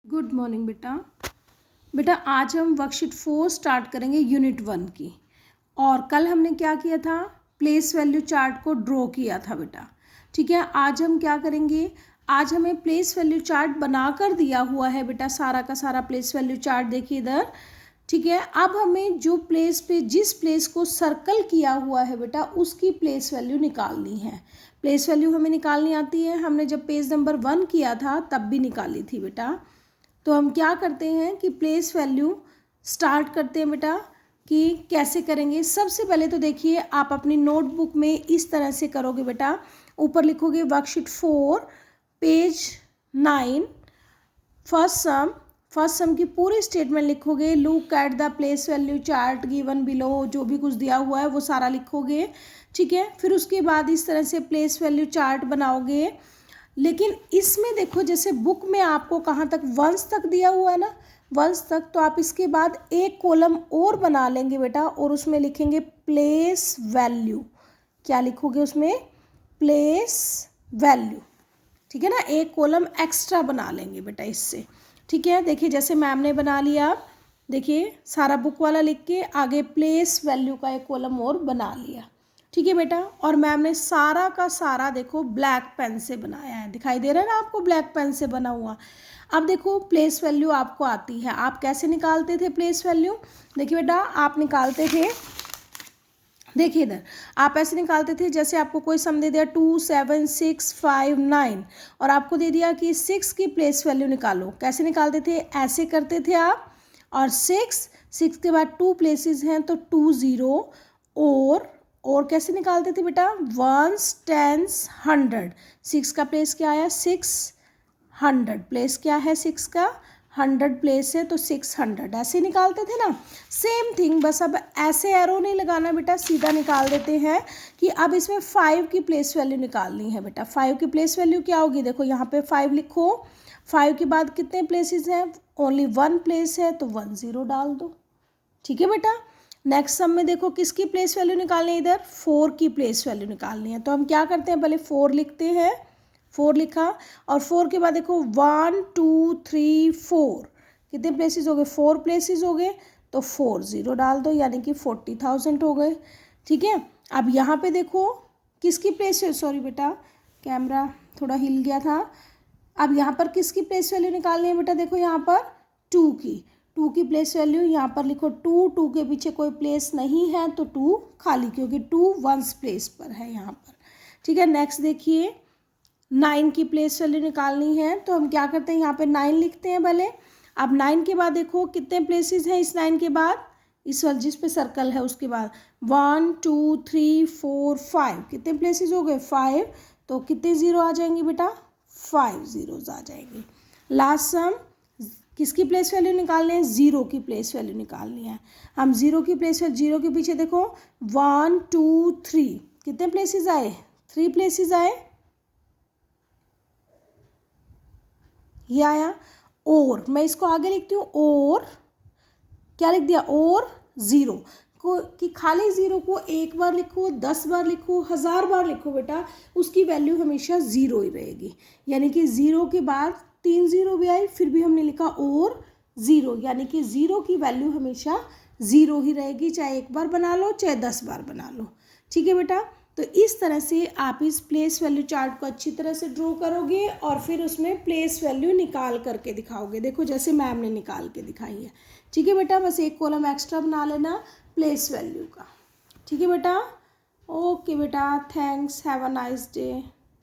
Good morning बेटा। बेटा आज हम वर्कशीट 4 स्टार्ट करेंगे यूनिट 1 की। और कल हमने क्या किया था, प्लेस वैल्यू चार्ट को ड्रॉ किया था बेटा। ठीक है, आज हम क्या करेंगे, आज हमें प्लेस वैल्यू चार्ट बनाकर दिया हुआ है बेटा, सारा का सारा प्लेस वैल्यू चार्ट देखिए इधर। ठीक है, अब हमें जो प्लेस पे जिस प्लेस को सर्कल किया हुआ है बेटा उसकी प्लेस वैल्यू निकालनी है। प्लेस वैल्यू हमें निकालनी आती है, हमने जब पेज नंबर 1 किया था तब भी निकाली थी बेटा। तो हम क्या करते हैं कि प्लेस वैल्यू स्टार्ट करते हैं बेटा कि कैसे करेंगे। सबसे पहले तो देखिए आप अपनी नोटबुक में इस तरह से करोगे बेटा, ऊपर लिखोगे वर्कशीट 4 पेज 9 फर्स्ट सम की पूरी स्टेटमेंट लिखोगे। Look at the place value chart given below, जो भी कुछ दिया हुआ है वो सारा लिखोगे। ठीक है, फिर उसके बाद इस तरह से प्लेस वैल्यू चार्ट बनाओगे। लेकिन इसमें देखो जैसे बुक में आपको कहाँ तक वंस तक दिया हुआ है ना, वंस तक, तो आप इसके बाद एक कॉलम और बना लेंगे बेटा और उसमें लिखेंगे प्लेस वैल्यू। क्या लिखोगे उसमें, प्लेस वैल्यू। ठीक है ना, एक कॉलम एक्स्ट्रा बना लेंगे बेटा इससे। ठीक है, देखिए जैसे मैम ने बना लिया, देखिए सारा बुक वाला लिख के आगे प्लेस वैल्यू का एक कॉलम और बना लिया। ठीक है बेटा, और मैम ने सारा का सारा देखो ब्लैक पेन से बनाया है, दिखाई दे रहा है ना आपको, ब्लैक पेन से बना हुआ। अब देखो प्लेस वैल्यू आपको आती है, आप कैसे निकालते थे प्लेस वैल्यू। देखिए बेटा आप निकालते थे, देखिए इधर आप ऐसे निकालते थे जैसे आपको कोई सम दे दिया 2 7 6 5 9 और आपको दे दिया कि 6 की प्लेस वैल्यू निकालो। कैसे निकालते थे, ऐसे करते थे आप, और 6 के बाद 2 प्लेसेस हैं तो 2 0, और कैसे निकालते थे बेटा, 1s 10s 100। 6 का प्लेस क्या आया, 600, प्लेस क्या है 6 का, 100 प्लेस है तो 600, ऐसे निकालते थे ना। सेम थिंग, बस अब ऐसे एरो नहीं लगाना बेटा, सीधा निकाल देते हैं कि अब इसमें 5 की प्लेस वैल्यू निकालनी है बेटा। 5 की प्लेस वैल्यू क्या होगी, देखो यहाँ पे 5 लिखो, 5 के बाद कितने प्लेसेस हैं, ओनली 1 प्लेस है तो 1 0 डाल दो। ठीक है बेटा, नेक्स्ट सम में देखो किसकी प्लेस वैल्यू निकालनी है, इधर 4 की प्लेस वैल्यू निकालनी है। तो हम क्या करते हैं, पहले 4 लिखते हैं, 4 लिखा, और 4 के बाद देखो 1 2 3 4, कितने प्लेसेस हो गए, 4 प्लेसेस हो गए तो 4 0 डाल दो, यानी कि 40,000 हो गए। ठीक है, अब यहाँ पे देखो किसकी प्लेस, सॉरी बेटा कैमरा थोड़ा हिल गया था। अब यहाँ पर किसकी प्लेस वैल्यू निकालनी है बेटा, देखो यहाँ पर 2 की प्लेस वैल्यू यहाँ पर लिखो 2 के पीछे कोई प्लेस नहीं है तो 2 खाली, क्योंकि 2 1s प्लेस पर है यहाँ पर। ठीक है, नेक्स्ट देखिए 9 की प्लेस वैल्यू निकालनी है, तो हम क्या करते हैं, यहाँ पे 9 लिखते हैं पहले। अब 9 के बाद देखो कितने प्लेसेस हैं इस 9 के बाद, इस वाले जिस पे सर्कल है उसके बाद 1 2 3 4 5, कितने प्लेसेस हो गए 5, तो कितने ज़ीरो आ जाएंगे बेटा, 5 ज़ीरोज़ आ जाएंगे। लास्ट सम किसकी प्लेस वैल्यू निकालनी है, 0 की प्लेस वैल्यू निकालनी है। हम 0 की प्लेस वैल्यू, 0 के पीछे देखो 1 2 3, कितने प्लेसेस आए, 3 प्लेसेस आए, ये आया। और मैं इसको आगे लिखती हूँ, और क्या लिख दिया, और 0 को, कि खाली 0 को एक बार लिखो, 10 बार लिखो, 1000 बार लिखो बेटा, उसकी वैल्यू हमेशा 0 ही रहेगी। यानी कि 0 के बाद 3 0 भी आई, फिर भी हमने लिखा और 0, यानी कि 0 की वैल्यू हमेशा 0 ही रहेगी, चाहे एक बार बना लो चाहे 10 बार बना लो। ठीक है बेटा, तो इस तरह से आप इस प्लेस वैल्यू चार्ट को अच्छी तरह से ड्रॉ करोगे और फिर उसमें प्लेस वैल्यू निकाल करके दिखाओगे। देखो जैसे मैम ने निकाल के दिखाई है। ठीक है बेटा, बस एक कॉलम एक्स्ट्रा बना लेना प्लेस वैल्यू का। ठीक है बेटा, ओके बेटा, thanks, have a nice day.